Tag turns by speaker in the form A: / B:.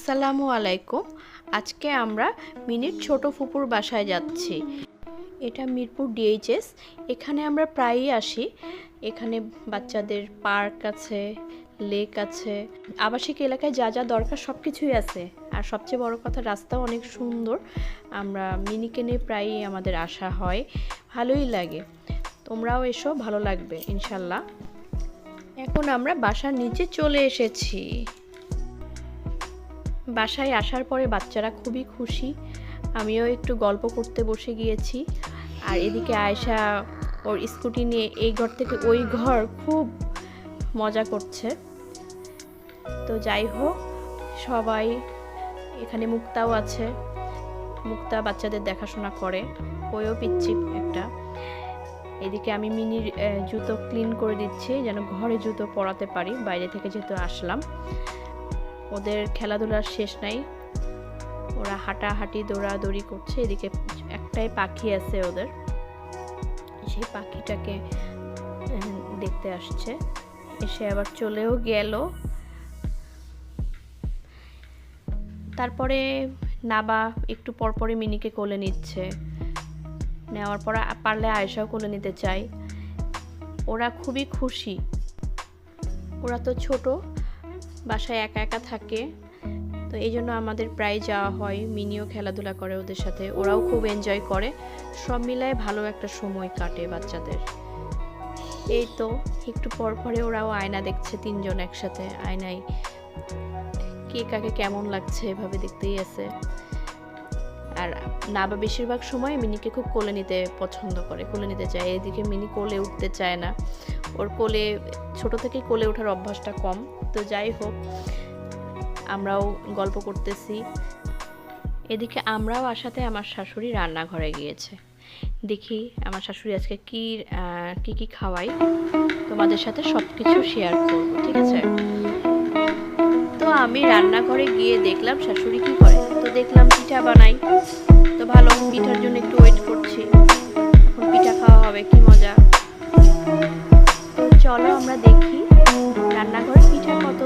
A: আসসালামু আলাইকুম। আজকে আমরা মিনির ছোট ফুপুর বাসায় যাচ্ছি। এটা মিরপুর ডিএইচএস। এখানে আমরা প্রায়ই আসি। এখানে বাচ্চাদের পার্ক আছে, লেক আছে, আবাসিক এলাকায় যা যা দরকার সব কিছুই আছে। আর সবচেয়ে বড় কথা, রাস্তাও অনেক সুন্দর। আমরা মিনিকে নিয়ে প্রায়ই আমাদের আসা হয়, ভালোই লাগে। তোমরাও এসো, ভালো লাগবে ইনশাল্লাহ। এখন আমরা বাসার নিচে চলে এসেছি। বাসায় আসার পরে বাচ্চারা খুবই খুশি, আমিও একটু গল্প করতে বসে গিয়েছি। আর এদিকে আয়েশা ওর স্কুটি নিয়ে এই ঘর থেকে ওই ঘর খুব মজা করছে। তো যাই হোক, সবাই এখানে মুক্তাও আছে। মুক্তা বাচ্চাদের দেখাশোনা করে, ওইও পিচ্ছি একটা। এদিকে আমি মিনির জুতো ক্লিন করে দিচ্ছি যেন ঘরে জুতো পরাতে পারি, বাইরে থেকে যেহেতু আসলাম। ওদের খেলাধুলার শেষ নাই, ওরা হাঁটাহাঁটি দৌড়াদৌড়ি করছে। এদিকে একটাই পাখি আছে ওদের, সেই পাখিটাকে দেখতে আসছে, এসে আবার চলেও গেল। তারপরে নাবা একটু পরপরে মিনিকে কোলে নিচ্ছে, নেওয়ার পর পারলে আয়েশাও কোলে নিতে চাই। ওরা খুবই খুশি। ওরা তো ছোট, বাসায় একা একা থাকে, তো এই জন্য আমাদের প্রায় যাওয়া হয়। মিনিও খেলাধুলা করে ওদের সাথে, ওরাও খুব এনজয় করে। সব মিলায় ভালো একটা সময় কাটে বাচ্চাদের। এই তো একটু পর পরে ওরাও আয়না দেখছে, তিনজন একসাথে আয়নায় কে কাকে কেমন লাগছে এভাবে দেখতেই আছে। আর নাবা বেশিরভাগ সময় মিনিকে খুব কোলে নিতে পছন্দ করে, কোলে নিতে চায়। এদিকে মিনি কোলে উঠতে চায় না, ওর কোলে ছোট থেকেই কোলে ওঠার অভ্যাসটা কম। তো যাই হোক, আমরাও গল্প করতেছি। এদিকে আমরাও আসাতে আমার শাশুড়ি রান্নাঘরে গিয়েছে। দেখি আমার শাশুড়ি আজকে কি কি খাওয়াই, তোমাদের সাথে সব কিছু শেয়ার করব, ঠিক আছে? তো আমি রান্নাঘরে গিয়ে দেখলাম শাশুড়ি কি করে। তো দেখলাম পিঠা বানাই। তো ভালো, পিঠার জন্য একটু ওয়েট করছি, এখন পিঠা খাওয়া হবে, কি মজা। তো চলো আমরা দেখি রান্নাঘরে পিঠা কত